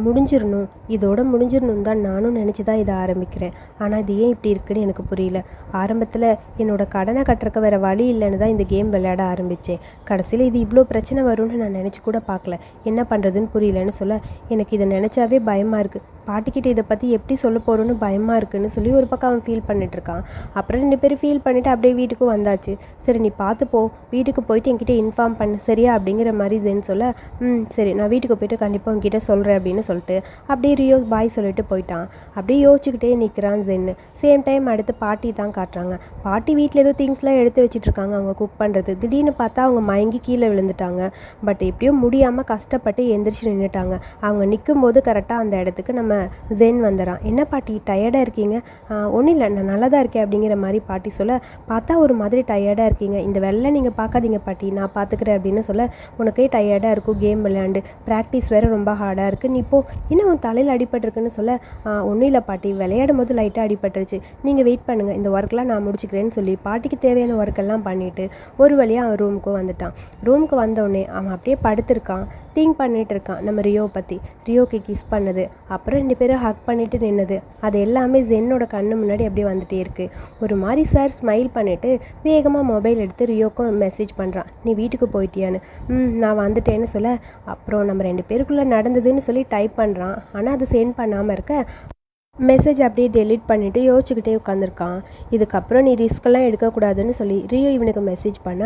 இதோட முடிஞ்சிடணும் தான் நானும் நினச்சி தான் இதை ஆரம்பிக்கிறேன். ஆனால் இது ஏன் இப்படி இருக்குன்னு எனக்கு புரியல. ஆரம்பத்தில் என்னோட கடனை கட்டுறக்க வேறு வழி இல்லைன்னு தான் இந்த கேம் விளையாட ஆரம்பித்தேன். கடைசியில் இது இவ்வளோ பிரச்சனை வரும்னு நான் நினச்சி கூட பார்க்கல. என்ன பண்ணுறதுன்னு புரியலன்னு சொல்ல, எனக்கு இதை நினச்சாவே பயமாக இருக்குது. பாட்டிக்கிட்ட இதை பற்றி எப்படி சொல்ல போகிறோன்னு பயமாக இருக்குன்னு சொல்லி ஒரு பக்கம் அவன் ஃபீல் பண்ணிட்டுருக்கான். அப்புறம் 2 பேரும் ஃபீல் பண்ணிவிட்டு அப்படியே வீட்டுக்கும் வந்தாச்சு. சரி நீ பார்த்துப்போ, வீட்டுக்கு போயிட்டு என்கிட்ட இன்ஃபார்ம் பண்ணு சரியா அப்படிங்கிற மாதிரி ஜென் சொல்ல, சரி நான் வீட்டுக்கு போய்ட்டு கண்டிப்பாக உங்ககிட்ட சொல்கிறேன் அப்படின்னு சொல்லிட்டு அப்படியே ரியோ பாய் சொல்லிட்டு போயிட்டான். அப்படியே யோசிச்சுக்கிட்டே நிற்கிறான் ஜென்னு. சேம் டைம் அடுத்து பாட்டி தான் காட்டுறாங்க. பாட்டி வீட்டில் ஏதோ திங்ஸ்லாம் எடுத்து வச்சுட்ருக்காங்க அவங்க குக் பண்ணுறது. திடீர்னு பார்த்தா அவங்க மயங்கி கீழே விழுந்துட்டாங்க. பட் எப்படியோ முடியாமல் கஷ்டப்பட்டு எந்திரிச்சு நின்றுட்டாங்க. அவங்க நிற்கும்போது கரெக்டாக அந்த இடத்துக்கு நம்ம ஜென் வந்துடுறான். என்ன பாட்டி டயர்டாக இருக்கீங்க? ஒன்றும் இல்லை, நான் நல்லா தான் இருக்கேன் அப்படிங்கிற மாதிரி பாட்டி சொல்ல, பார்த்தா ஒரு மாதிரி டயர்டாக இருக்கீங்க, இந்த வெள்ளை நீங்கள் பார்க்காதீங்க பாட்டி, நான் பார்த்துக்கிறேன் அப்படின்னு சொல்ல, உனக்கே டயர்டாக இருக்கும் கேம் விளையாண்டு, ப்ராக்டிஸ் வேறு ரொம்ப ஹார்டாக இருக்குது, நீ இப்போ இன்னும் உன் தலையில் அடிபட்டிருக்குன்னு சொல்ல, ஒன்றும் இல்லை பாட்டி, விளையாடும் போது லைட்டாக அடிபட்டுருச்சு, நீங்கள் வெயிட் பண்ணுங்கள், இந்த ஒர்க்கெலாம் நான் முடிச்சுக்கிறேன்னு சொல்லி பாட்டிக்கு தேவையான ஒர்க்கெல்லாம் பண்ணிவிட்டு ஒரு வழியாக அவன் ரூமுக்கு வந்துட்டான். ரூமுக்கு வந்தோடனே அவன் அப்படியே படுத்திருக்கான், திங்க் பண்ணிகிட்டு இருக்கான் நம்ம ரியோவை பற்றி. ரியோக்கு கிஸ் பண்ணது, அப்புறம் 2 பேரும் ஹக் பண்ணிட்டு நின்னது, அது எல்லாமே ஜென்னோட கண்ணு முன்னாடி அப்படியே வந்துட்டே இருக்குது. ஒரு மாதிரி சார் ஸ்மைல் பண்ணிவிட்டு வேகமாக மொபைல் எடுத்து ரியோக்கும் மெசேஜ் பண்ணுறான், நீ வீட்டுக்கு போயிட்டியான்னு. நான் வந்துட்டேன்னு சொல்ல, அப்புறம் நம்ம 2 பேருக்குள்ளே நடந்ததுன்னு சொல்லி டைப் பண்ணுறான். ஆனால் அது சென்ட் பண்ணாமல் இருக்க மெசேஜ் அப்படியே டெலீட் பண்ணிவிட்டு யோசிச்சுக்கிட்டே உட்காந்துருக்கான். இதுக்கப்புறம் நீ ரிஸ்க்கெல்லாம் எடுக்கக்கூடாதுன்னு சொல்லி ரியோ இவனுக்கு மெசேஜ் பண்ண,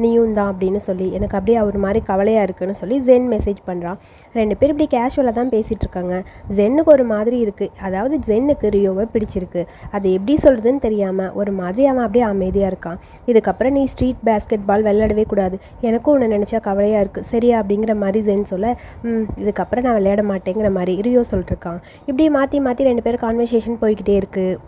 நீயும் தான் அப்படின்னு சொல்லி எனக்கு அப்படியே ஒரு மாதிரி கவலையாக இருக்குன்னு சொல்லி ஜென் மெசேஜ் பண்ணுறான். 2 பேர் இப்படி கேஷுவலாக தான் பேசிகிட்டு இருக்காங்க. ஜென்னுக்கு ஒரு மாதிரி இருக்குது, அதாவது ஜென்னுக்கு ரியோவை பிடிச்சிருக்கு, அது எப்படி சொல்கிறதுன்னு தெரியாமல் ஒரு மாதிரி அவன் அப்படியே அமைதியாக இருக்கான். இதுக்கப்புறம் நீ ஸ்ட்ரீட் பேஸ்கெட் பால் விளையாடவே கூடாது, எனக்கும் உன்னை நினச்சா கவலையாக இருக்குது சரியா அப்படிங்கிற மாதிரி ஜென் சொல்ல, இதுக்கப்புறம் நான் விளையாட மாட்டேங்கிற மாதிரி ரியோ சொல்லிட்டுருக்கான். இப்படி மாற்றி மாற்றி 2 பேர் கான்வர்சேஷன் போய்கிட்டே இருக்குது.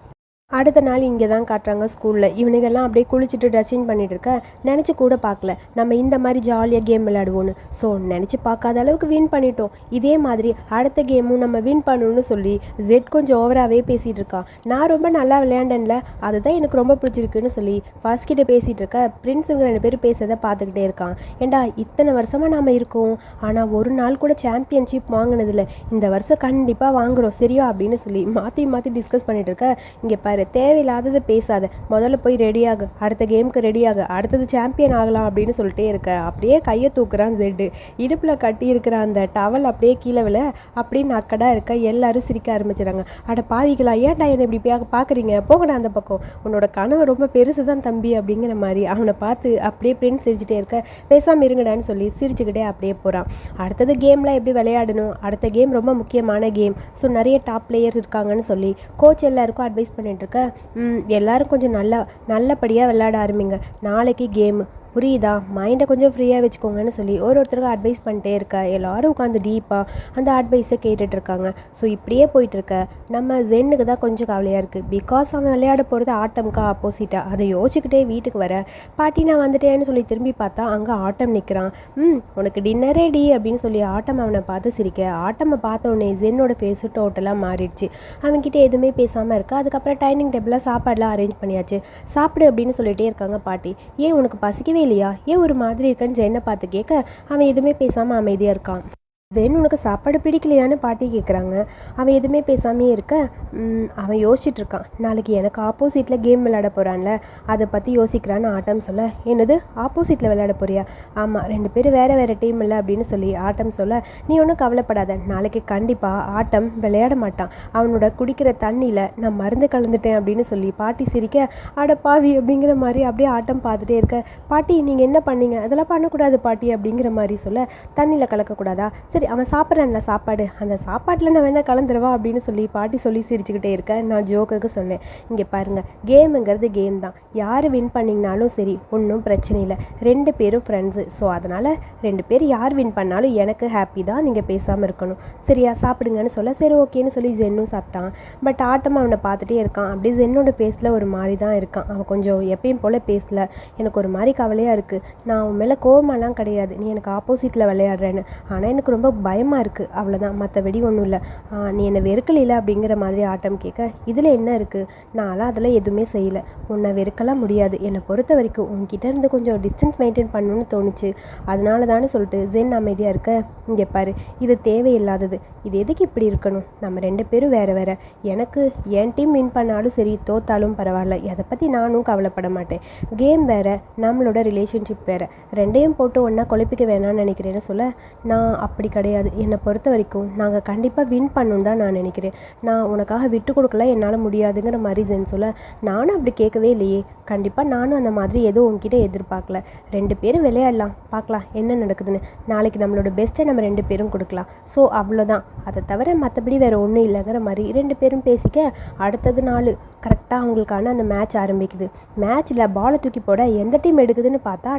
அடுத்த நாள் இங்கே தான் காட்டுறாங்க ஸ்கூலில். இவனுங்கெல்லாம் அப்படியே குளிச்சுட்டு ட்ரெஸ்ஸிங் பண்ணிகிட்டு இருக்க, நினச்சி கூட பார்க்கல நம்ம இந்த மாதிரி ஜாலியாக கேம் விளையாடுவோன்னு. ஸோ நினச்சி பார்க்காத அளவுக்கு வின் பண்ணிட்டோம், இதே மாதிரி அடுத்த கேமும் நம்ம வின் பண்ணணும்னு சொல்லி ஜெட் கொஞ்சம் ஓவராகவே பேசிகிட்டு இருக்கான். நான் ரொம்ப நல்லா விளையாண்டேன்ல, அதுதான் எனக்கு ரொம்ப பிடிச்சிருக்குன்னு சொல்லி ஃபர்ஸ்ட் கிட்ட பேசிகிட்டு இருக்க பிரின்ஸ் இவங்க 2 பேரும் பேசுறதை பார்த்துக்கிட்டே இருக்கான். ஏண்டா இத்தனை வருஷமாக நாம் இருக்கோம், ஆனால் ஒரு நாள் கூட சாம்பியன்ஷிப் வாங்கினதில்ல, இந்த வருஷம் கண்டிப்பாக வாங்குகிறோம் சரியா அப்படின்னு சொல்லி மாற்றி மாற்றி டிஸ்கஸ் பண்ணிகிட்டு இருக்க, இங்கே பாரு தேவையில்லாதது பேசாத, முதல்ல போய் ரெடியாகு, அடுத்த கேமுக்கு ரெடியாகு, அடுத்தது சாம்பியன் ஆகலாம் அப்படின்னு சொல்லிட்டே இருக்க. அப்படியே கையை தூக்குறான் ஜெட்டு. இடுப்பில் கட்டி இருக்கிற அந்த டவல் அப்படியே கீழே விழ அப்படியே நக்கடா இருக்க. எல்லாரும் சிரிக்க ஆரம்பிச்சிடறாங்க. அட பாவிக்கலாம், ஏன்டா என்னை இப்படி பார்க்குறீங்க, போங்கடா அந்த பக்கம், உன்னோட கனவு ரொம்ப பெருசு தான் தம்பி அப்படிங்கிற மாதிரி அவனை பார்த்து அப்படியே பிரின்ஸ் சிரிச்சுட்டே இருக்க, பேசாமல் இருங்கடான்னு சொல்லி சிரிச்சுக்கிட்டே அப்படியே போகிறான். அடுத்தது கேம்லாம் எப்படி விளையாடணும், அடுத்த கேம் ரொம்ப முக்கியமான கேம், ஸோ நிறைய டாப் பிளேயர் இருக்காங்கன்னு சொல்லி கோச் எல்லாருக்கும் அட்வைஸ் பண்ணிட்டு இருக்க, எல்லாரும் கொஞ்சம் நல்லபடியாக விளையாட ஆரம்பிங்க, நாளைக்கு கேமு புரியுதா, மைண்டை கொஞ்சம் ஃப்ரீயாக வச்சுக்கோங்கன்னு சொல்லி ஒருத்தருக்கு அட்வைஸ் பண்ணிட்டே இருக்க. எல்லோரும் உட்காந்து டீப்பாக அந்த அட்வைஸை கேட்டுட்ருக்காங்க. ஸோ இப்படியே போயிட்டுருக்க நம்ம ஜென்னுக்கு தான் கொஞ்சம் கவலையாக இருக்குது. பிகாஸ் அவன் விளையாட போகிறது ஆட்டம்க்கு ஆப்போசிட்டாக. அதை யோசிச்சுக்கிட்டே வீட்டுக்கு வர, பாட்டி நான் வந்துட்டேன்னு சொல்லி திரும்பி பார்த்தா அங்கே ஆட்டம் நிற்கிறான். உனக்கு டின்னரே டி அப்படின்னு சொல்லி ஆட்டம் அவனை பார்த்து சிரிக்க, ஆட்டமை பார்த்தோன்னே ஜென்னோட ஃபேஸு டோட்டலாக மாறிடுச்சு. அவன்கிட்ட எதுவுமே பேசாமல் இருக்கா. அதுக்கப்புறம் டைனிங் டேபிளில் சாப்பாடெலாம் அரேஞ்ச் பண்ணியாச்சு, சாப்பிடு அப்படின்னு சொல்லிகிட்டே இருக்காங்க பாட்டி. ஏன் உனக்கு பசிக்கவே இல்லையா, ஏன் ஒரு மாதிரி இருக்கன்னு ஜென்னை பார்த்து கேட்க, அவன் எதுவுமே பேசாமல் அமைதியாக இருக்கான். ஜென் உனக்கு சாப்பாடு பிடிக்கலையான்னு பாட்டி கேட்குறாங்க. அவன் எதுவுமே பேசாமே இருக்க, அவன் யோசிச்சுட்ருக்கான். நாளைக்கு எனக்கு ஆப்போசிட்டில் கேம் விளையாட போகிறான்ல, அதை பற்றி யோசிக்கிறான்னு ஆட்டம் சொல்ல, என்னது ஆப்போசிட்டில் விளையாட போறியா, ஆமாம் 2 பேரும் வேறு டீம் இல்லை அப்படின்னு சொல்லி ஆட்டம் சொல்ல, நீ ஒன்றும் கவலைப்படாத, நாளைக்கு கண்டிப்பாக ஆட்டம் விளையாட மாட்டான், அவனோட குடிக்கிற தண்ணியில் நான் மருந்து கலந்துட்டேன் அப்படின்னு சொல்லி பாட்டி சிரிக்க, அட பாவி அப்படிங்கிற மாதிரி அப்படியே ஆட்டம் பார்த்துட்டே இருக்க, பாட்டி நீங்கள் என்ன பண்ணீங்க, அதெல்லாம் பண்ணக்கூடாது பாட்டி அப்படிங்கிற மாதிரி சொல்ல, தண்ணியில் கலக்கக்கூடாதா, சரி அவன் சாப்பிட்றான்ல சாப்பாடு, அந்த சாப்பாட்டில் நான் வேணால் கலந்துருவா அப்படின்னு சொல்லி பாட்டி சொல்லி சிரிச்சுக்கிட்டே இருக்கேன். நான் ஜோக்குக்கு சொன்னேன், இங்கே பாருங்கள் கேமுங்கிறது கேம் தான், யார் வின் பண்ணிங்கனாலும் சரி ஒன்றும் பிரச்சனை இல்லை, 2 பேரும் ஃப்ரெண்ட்ஸு, ஸோ அதனால் 2 பேர் யார் வின் பண்ணாலும் எனக்கு ஹாப்பி தான், நீங்கள் பேசாமல் இருக்கணும் சரியா, சாப்பிடுங்கன்னு சொல்ல, சரி ஓகேன்னு சொல்லி ஜென்னும் சாப்பிட்டான். பட் ஆட்டம் அவனை பார்த்துட்டே இருக்கான். அப்படியே ஜென்னோட பேஸில் ஒரு மாதிரி தான் இருக்கான். அவன் கொஞ்சம் எப்பயும் போல் பேசல, எனக்கு ஒரு மாதிரி கவலையாக இருக்குது, நான் உன் மேலே கோவமெல்லாம் கிடையாது, நீ எனக்கு ஆப்போசிட்டில் விளையாடுறேன்னு, ஆனால் எனக்கு ரொம்ப பயமாக இருக்குது அவ்வளோதான், மற்றபடி ஒன்றும் இல்லை, நீ என்னை வெறுக்கலையில அப்படிங்கிற மாதிரி ஆட்டம் கேட்க, இதில் என்ன இருக்குது, நான்லாம் அதெல்லாம் எதுவுமே செய்யலை, உன்னை வெறுக்கலாம் முடியாது, என்னை பொறுத்த வரைக்கும் உன்கிட்ட இருந்து கொஞ்சம் டிஸ்டன்ஸ் மெயின்டைன் பண்ணணும்னு தோணுச்சு, அதனால தானே சொல்லிட்டு ஜென் அமைதியாக இருக்க, இங்கே பாரு இது தேவையில்லாதது, இது எதுக்கு இப்படி இருக்கணும், நம்ம 2 பேரும் வேறு, எனக்கு என் டீம் வின் பண்ணாலும் சரி தோத்தாலும் பரவாயில்ல, அதை பற்றி நானும் கவலைப்பட மாட்டேன், கேம் வேறு நம்மளோட ரிலேஷன்ஷிப் வேறு, 2யும் போட்டு ஒன்றா குழப்பிக்க வேணாம்னு நினைக்கிறேன்னு சொல்ல, நான் அப்படி கிடையாது. என்னை பொறுத்த வரைக்கும் நாங்கள் கண்டிப்பாக வின் பண்ணணுன்னு தான் நான் நினைக்கிறேன். நான் உனக்காக விட்டு கொடுக்கல, என்னால் முடியாதுங்கிற மாதிரி ஜென் சொல்ல, நானும் அப்படி கேட்கவே இல்லையே. கண்டிப்பாக நானும் அந்த மாதிரி எதுவும் உங்ககிட்ட எதிர்பார்க்கல. 2 பேரும் விளையாடலாம், பார்க்கலாம் என்ன நடக்குதுன்னு. நாளைக்கு நம்மளோட பெஸ்ட்டை நம்ம 2 பேரும் கொடுக்கலாம். ஸோ அவ்வளோதான், அதை தவிர மற்றபடி வேறு ஒன்றும் இல்லைங்கிற மாதிரி 2 பேரும் பேசிக்க அடுத்தது நாள் கரெக்டாக அவங்களுக்கான அந்த மேட்ச் ஆரம்பிக்குது. மேட்ச்சில் பாலை தூக்கி போட எந்த டீம் எடுக்குதுன்னு பார்த்தா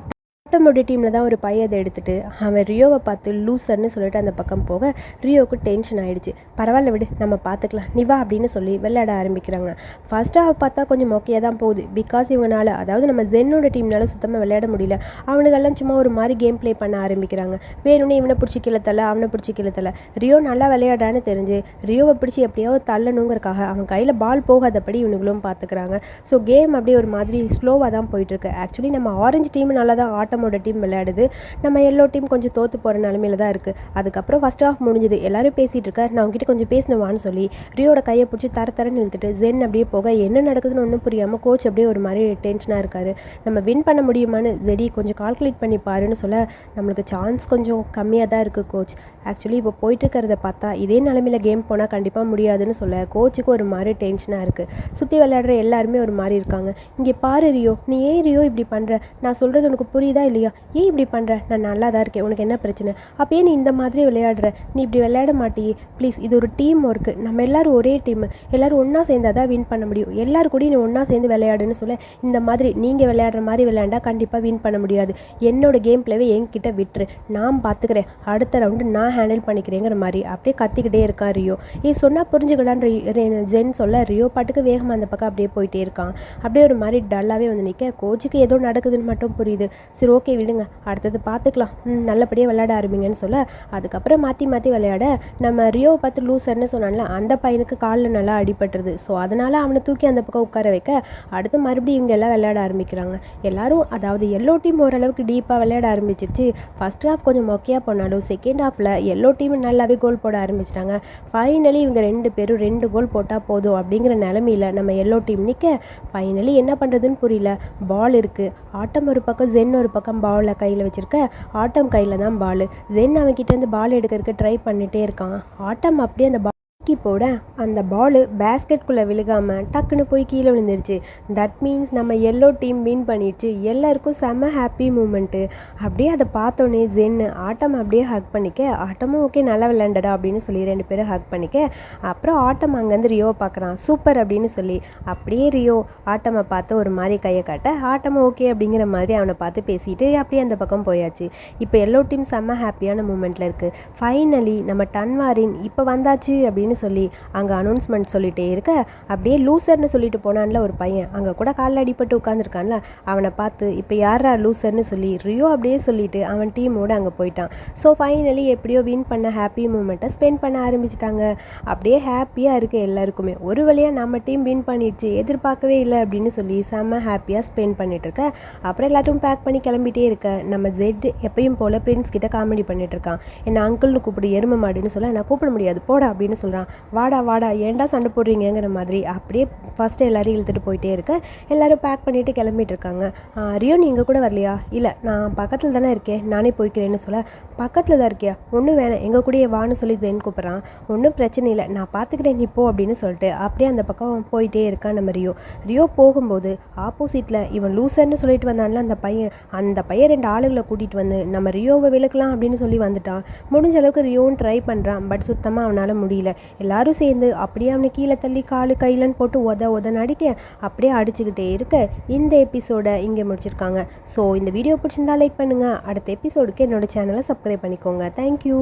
ஆட்டமோட டீமில் தான் ஒரு பையன் அதை எடுத்துகிட்டு அவன் ரியோவை பார்த்து லூசர்னு சொல்லிட்டு அந்த பக்கம் போக ரியோவுக்கு டென்ஷன் ஆகிடுச்சு. பரவாயில்ல விடு, நம்ம பார்த்துக்கலாம், நீ வா அப்படின்னு சொல்லி விளையாட ஆரம்பிக்கிறாங்க. ஃபர்ஸ்ட் ஹாஃப் பார்த்தா கொஞ்சம் மொக்கையாக தான் போகுது. பிகாஸ் இவங்களால, அதாவது நம்ம ஜென்னோட டீம்னால சுத்தமாக விளையாட முடியல. அவனுங்கெல்லாம் சும்மா ஒரு மாதிரி கேம் ப்ளே பண்ண ஆரம்பிக்கிறாங்க. வேணும்னு இவனை பிடிச்சி கிளத்தல, அவனை பிடிச்சி கிளத்தல. ரியோ நல்லா விளையாடான்னு தெரிஞ்சு ரியோவை பிடிச்சி எப்படியாவது தள்ளணுங்கிறக்காக அவன் கையில் பால் போகாதபடி இவனுங்களும் பார்த்துக்கிறாங்க. ஸோ கேம் அப்படியே ஒரு மாதிரி ஸ்லோவாக தான் போயிட்டுருக்கு. ஆக்சுவலி நம்ம ஆரஞ்சு டீம் நல்லா தான் ஆட்டமோட டீம் விளையாடுது. நம்ம எல்லோ டீம் கொஞ்சம் தோற்று போகிற நிலமையில தான் இருக்குது. அதுக்கப்புறம் ஃபர்ஸ்ட் ஹாஃப் முடிஞ்சுது. எல்லாரும் பேசிகிட்டு இருக்க, நான் உங்ககிட்ட கொஞ்சம் பேசணுவான்னு சொல்லி ரியோட கையை பிடிச்சி தரன்னு இழுத்துட்டு ஜென் அப்படியே போக என்ன நடக்குதுன்னு ஒன்றும் புரியாமல் கோச் அப்படியே ஒரு மாதிரி டென்ஷனாக இருக்காரு. நம்ம வின் பண்ண முடியுமான்னு ஜெடி கொஞ்சம் கால்குலேட் பண்ணி பாருன்னு சொல்ல, நம்மளுக்கு சான்ஸ் கொஞ்சம் கம்மியாக தான் இருக்குது கோச். ஆக்சுவலி இப்போ போயிட்டு இருக்கிறத பார்த்தா இதே நிலமையில கேம் போனால் கண்டிப்பாக முடியாதுன்னு சொல்ல கோச்சுக்கு ஒரு மாதிரி டென்ஷனாக இருக்குது. சுற்றி விளையாடுற எல்லாருமே ஒரு மாதிரி இருக்காங்க. இங்கே பாரு ரியோ, நீ ஏன் ரியோ இப்படி பண்ணுற? நான் சொல்கிறது உனக்கு புரியுதா இல்லையா? ஏன் இப்படி பண்ணுற? நான் நல்லா தான் இருக்கேன், உனக்கு என்ன பிரச்சனை? அப்பயே நீ இந்த மாதிரி விளையாடுற? நீ இப்படி விளையாட மாட்டியே ப்ளீஸ். இது ஒரு டீம் ஒர்க்கு, நம்ம எல்லோரும் ஒரே டீம், எல்லோரும் ஒன்றா சேர்ந்தால் தான் வின் பண்ண முடியும். எல்லோரும் கூட நீ ஒன்றா சேர்ந்து விளையாடுன்னு சொல்ல, இந்த மாதிரி நீங்கள் விளையாடுற மாதிரி விளையாண்டா கண்டிப்பாக வின் பண்ண முடியாது. என்னோட கேம் பிளேவை என்கிட்ட விட்டுரு, நான் பார்த்துக்கிறேன், அடுத்த ரவுண்டு நான் ஹேண்டில் பண்ணிக்கிறேங்கிற மாதிரி அப்படியே கத்திக்கிட்டே இருக்கான் ரியோ. சொன்னால் புரிஞ்சுக்கலான்னு ஜென் சொல்ல ரியோ பாட்டுக்கு வேகமாக அந்த பக்கம் அப்படியே போயிட்டே இருக்கான். அப்படியே ஒரு மாதிரி டல்லாகவே வந்து நிற்க கோச்சுக்கு ஏதோ நடக்குதுன்னு மட்டும் புரியுது. சரி ஓகே விடுங்க, அடுத்தது பார்த்துக்கலாம், நல்லபடியாக விளையாட ஆரம்பிங்கன்னு சொல்ல அதுக்கப்புறம் மாற்றி மாற்றி விளையாட நம்ம ரியோவை பார்த்து லூசர்னு சொன்னான்ல அந்த பையனுக்கு காலில் நல்லா அடிபட்டுருது. ஸோ அதனால் அவனை தூக்கி அந்த பக்கம் உட்கார வைக்க அடுத்து மறுபடியும் இவங்க எல்லாம் விளையாட ஆரம்பிக்கிறாங்க. எல்லாரும், அதாவது எல்லோ டீம் ஓரளவுக்கு டீப்பாக விளையாட ஆரம்பிச்சிருச்சு. ஃபர்ஸ்ட் ஹாஃப் கொஞ்சம் மொக்கையாக போனாலும் செகண்ட் ஹாஃபில் எல்லோ டீம் நல்லாவே கோல் போட ஆரம்பிச்சிட்டாங்க. ஃபைனலி இவங்க 2 பேரும் 2 கோல் போட்டால் போதும் அப்படிங்கிற நிலமையில் நம்ம எல்லோ டீம் நிற்க ஃபைனலி என்ன பண்ணுறதுன்னு புரியல. பால் இருக்குது, ஆட்டம் ஒரு பக்கம், ஜென் ஒரு பக்கம் பாலை கையில் வச்சுருக்க, ஆட்டம் கையில் தான் பால். ஜென் அவன்கிட்டேருந்து பால் எடுக்கிறதுக்கு ட்ரை பண்ணிகிட்டே இருக்கான். ஆட்டம் அப்படியே அந்த போட அந்த பால் பேஸ்கெட்குள்ளே விழுகாமல் டக்குன்னு போய் கீழே விழுந்துருச்சு. தட் மீன்ஸ் நம்ம எல்லோ டீம் வின் பண்ணிடுச்சு. எல்லாருக்கும் செம்ம ஹாப்பி மூமெண்ட்டு. அப்படியே அதை பார்த்தோன்னே ஜென்னு ஆட்டம் அப்படியே ஹக் பண்ணிக்க, ஆட்டமும் ஓகே நல்லா விளையாண்டடா அப்படின்னு சொல்லி 2 பேரும் ஹக் பண்ணிக்க, அப்புறம் ஆட்டம் அங்கேருந்து ரியோவை பார்க்குறான், சூப்பர் அப்படின்னு சொல்லி. அப்படியே ரியோ ஆட்டமை பார்த்து ஒரு மாதிரி கையை காட்ட, ஆட்டமும் ஓகே அப்படிங்கிற மாதிரி அவனை பார்த்து பேசிட்டு அப்படியே அந்த பக்கம் போயாச்சு. இப்போ எல்லோ டீம் செம்ம ஹாப்பியான மூமெண்ட்டில் இருக்குது. ஃபைனலி நம்ம டன்வாரின் இப்போ வந்தாச்சு அப்படின்னு சொல்லி அங்கே அனௌன்ஸ்மெண்ட் சொல்லிகிட்டே இருக்க, அப்படியே லூசர்னு சொல்லிட்டு போனான்ல ஒரு பையன், அங்கே கூட காலில் அடிப்பட்டு உட்காந்துருக்கான்ல, அவனை பார்த்து இப்போ யாரா லூசர்னு சொல்லி ரியோ அப்படியே சொல்லிட்டு அவன் டீமோடு அங்கே போயிட்டான். ஸோ ஃபைனலி எப்படியோ வின் பண்ண ஹாப்பி மூமெண்ட்டை ஸ்பெண்ட் பண்ண ஆரம்பிச்சிட்டாங்க. அப்படியே ஹாப்பியாக இருக்குது எல்லாருக்குமே. ஒரு வழியாக நம்ம டீம் வின் பண்ணிடுச்சு, எதிர்பார்க்கவே இல்லை அப்படின்னு சொல்லி செம்ம ஹாப்பியாக ஸ்பெண்ட் பண்ணிட்டு இருக்க. அப்புறம் எல்லாத்தையும் பேக் பண்ணி கிளம்பிட்டே இருக்க, நம்ம ஜெட் எப்பயும் போல் பிரின்ஸ் கிட்ட காமெடி பண்ணிட்டு இருக்கான். என்ன அங்கிள்னு கூப்பிடு எருமை மாடுன்னு சொல்ல, நான் கூப்பிட முடியாது போடா அப்படின்னு சொல்கிறான். வாடா வாடா ஏன்டா சண்டை போடுறீங்கிற மாதிரி அப்படியே ஃபஸ்ட்டு எல்லோரும் இழுத்துட்டு போயிட்டே இருக்க, எல்லோரும் பேக் பண்ணிவிட்டு கிளம்பிட்டு இருக்காங்க. ரியோ நீ எங்கள் கூட வரலையா? இல்லை நான் பக்கத்தில் தானே இருக்கேன், நானே போய்க்கிறேன்னு சொல்ல, பக்கத்தில் தான் இருக்கியா? ஒன்றும் வேணாம், எங்கள் கூடயே வான்னு சொல்லி தென் கூப்பிட்றான். ஒன்றும் பிரச்சனை இல்லை, நான் பார்த்துக்கிறேன் நீ போ அப்படின்னு சொல்லிட்டு அப்படியே அந்த பக்கம் போயிட்டே இருக்கான் நம்ம ரியோ. ரியோ போகும்போது ஆப்போசிட்டில் இவன் லூசர்னு சொல்லிட்டு வந்தான்ல அந்த பையன் 2 ஆளுகளை கூட்டிகிட்டு வந்து நம்ம ரியோவை விளக்கலாம் அப்படின்னு சொல்லி வந்துட்டான். முடிஞ்ச அளவுக்கு ரியோவும் ட்ரை பண்ணுறான், பட் சுத்தமாக அவனால் முடியல. எல்லாரும் சேர்ந்து அப்படியே அவனை கீழே தள்ளி காலு கையிலன்னு போட்டு உத நடிக்க அப்படியே அடிச்சுக்கிட்டே இருக்க இந்த எபிசோடை இங்கே முடிச்சிருக்காங்க. ஸோ இந்த வீடியோ பிடிச்சிருந்தா லைக் பண்ணுங்கள். அடுத்த எபிசோடுக்கு என்னோட சேனலை சப்ஸ்கிரைப் பண்ணிக்கோங்க. தேங்க்யூ.